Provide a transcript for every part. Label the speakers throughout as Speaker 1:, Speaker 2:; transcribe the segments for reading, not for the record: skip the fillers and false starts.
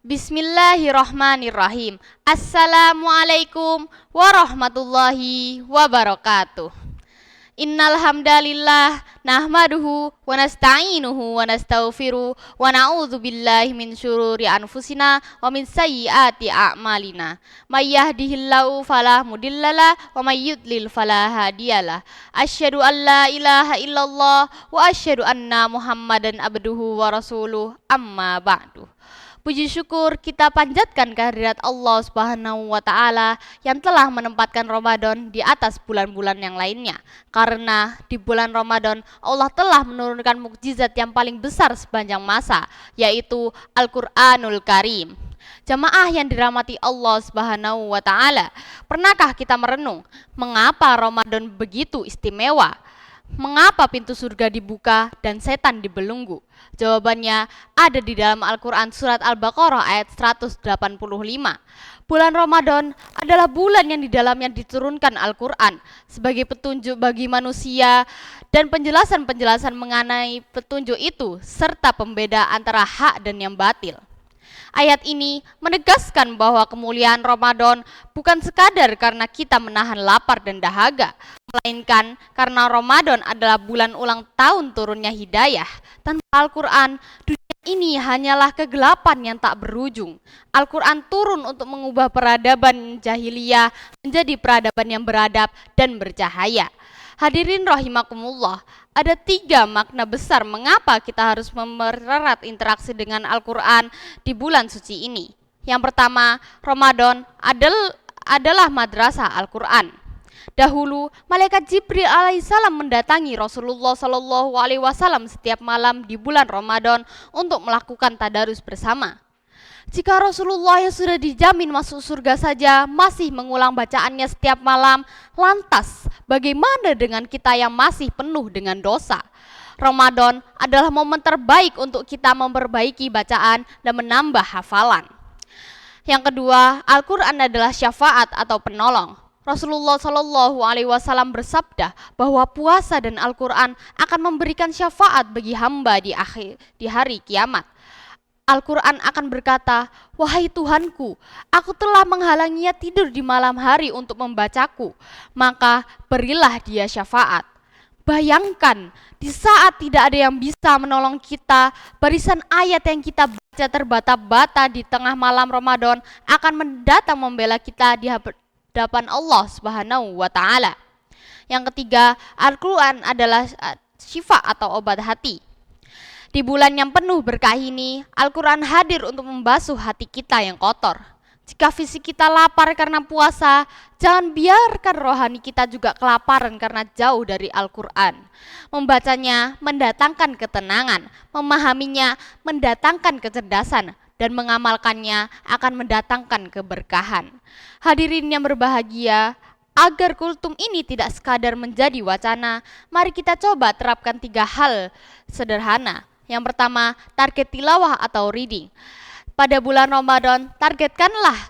Speaker 1: Bismillahirrahmanirrahim. Assalamualaikum warahmatullahi wabarakatuh. Innal hamdalillah nahmaduhu wa nasta'inuhu wa nastaghfiruh wa na'udzu billahi min syururi anfusina wa min sayyiati a'malina. May yahdihillahu fala mudhillalah wa may yudlil fala hadiyalah. Asyhadu an la ilaha illallah wa asyhadu anna Muhammadan abduhu wa rasuluh. Amma ba'du. Puji syukur kita panjatkan kehadirat Allah Subhanahu wa Ta'ala yang telah menempatkan Ramadan di atas bulan-bulan yang lainnya. Karena di bulan Ramadan Allah telah menurunkan mukjizat yang paling besar sepanjang masa, yaitu Al-Qur'anul Karim. Jamaah yang dirahmati Allah Subhanahu wa Ta'ala, pernahkah kita merenung mengapa Ramadan begitu istimewa? Mengapa pintu surga dibuka dan setan dibelenggu? Jawabannya ada di dalam Al-Quran surat Al-Baqarah ayat 185. Bulan Ramadan adalah bulan yang di dalamnya diturunkan Al-Quran sebagai petunjuk bagi manusia dan penjelasan-penjelasan mengenai petunjuk itu serta pembeda antara hak dan yang batil. Ayat ini menegaskan bahwa kemuliaan Ramadan bukan sekadar karena kita menahan lapar dan dahaga, melainkan karena Ramadan adalah bulan ulang tahun turunnya hidayah. Tanpa Al-Quran, dunia ini hanyalah kegelapan yang tak berujung. Al-Quran turun untuk mengubah peradaban jahiliyah menjadi peradaban yang beradab dan bercahaya. Hadirin rahimakumullah, ada 3 makna besar mengapa kita harus mempererat interaksi dengan Al-Quran di bulan suci ini. Yang pertama, Ramadan adalah madrasah Al-Quran. Dahulu, malaikat Jibril alaihissalam mendatangi Rasulullah SAW setiap malam di bulan Ramadan untuk melakukan tadarus bersama. Jika Rasulullah yang sudah dijamin masuk surga saja masih mengulang bacaannya setiap malam, lantas bagaimana dengan kita yang masih penuh dengan dosa? Ramadan adalah momen terbaik untuk kita memperbaiki bacaan dan menambah hafalan. Yang kedua, Al-Quran adalah syafaat atau penolong. Rasulullah SAW bersabda bahwa puasa dan Al-Quran akan memberikan syafaat bagi hamba di hari kiamat. Al-Quran akan berkata, "Wahai Tuhanku, aku telah menghalanginya tidur di malam hari untuk membacaku, maka berilah dia syafaat." Bayangkan, di saat tidak ada yang bisa menolong kita, barisan ayat yang kita baca terbata-bata di tengah malam Ramadan akan mendatang membela kita di hadapan Allah Subhanahu wa Ta'ala. Yang ketiga, Al-Quran adalah syifa atau obat hati. Di bulan yang penuh berkah ini, Al-Quran hadir untuk membasuh hati kita yang kotor. Jika fisik kita lapar karena puasa, jangan biarkan rohani kita juga kelaparan karena jauh dari Al-Quran. Membacanya mendatangkan ketenangan, memahaminya mendatangkan kecerdasan, dan mengamalkannya akan mendatangkan keberkahan. Hadirin yang berbahagia, agar kultum ini tidak sekadar menjadi wacana, mari kita coba terapkan 3 hal sederhana. Yang pertama, target tilawah atau reading. Pada bulan Ramadan, targetkanlah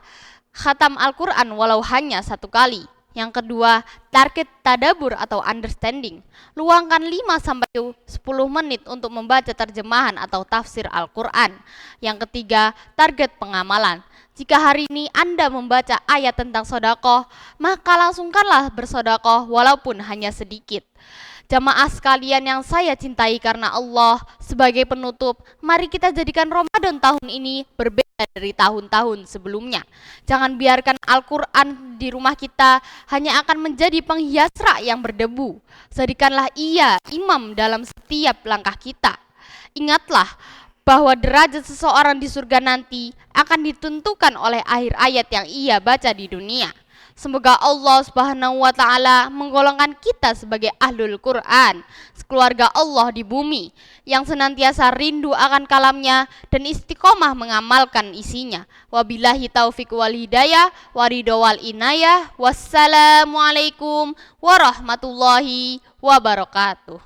Speaker 1: khatam Al-Quran walau hanya 1 kali. Yang kedua, target tadabur atau understanding. Luangkan 5-10 menit untuk membaca terjemahan atau tafsir Al-Quran. Yang ketiga, target pengamalan. Jika hari ini Anda membaca ayat tentang sedekah, maka langsungkanlah bersedekah walaupun hanya sedikit. Jamaah sekalian yang saya cintai karena Allah, sebagai penutup, mari kita jadikan Ramadan tahun ini berbeda dari tahun-tahun sebelumnya. Jangan biarkan Al-Quran di rumah kita hanya akan menjadi penghias rak yang berdebu. Jadikanlah ia imam dalam setiap langkah kita. Ingatlah bahwa derajat seseorang di surga nanti akan ditentukan oleh akhir ayat yang ia baca di dunia. Semoga Allah Subhanahu wa Ta'ala menggolongkan kita sebagai ahlul Quran, sekeluarga Allah di bumi yang senantiasa rindu akan kalamnya dan istiqomah mengamalkan isinya. Wabillahi taufiq wal hidayah, waridho wal inayah. Wassalamualaikum warahmatullahi wabarakatuh.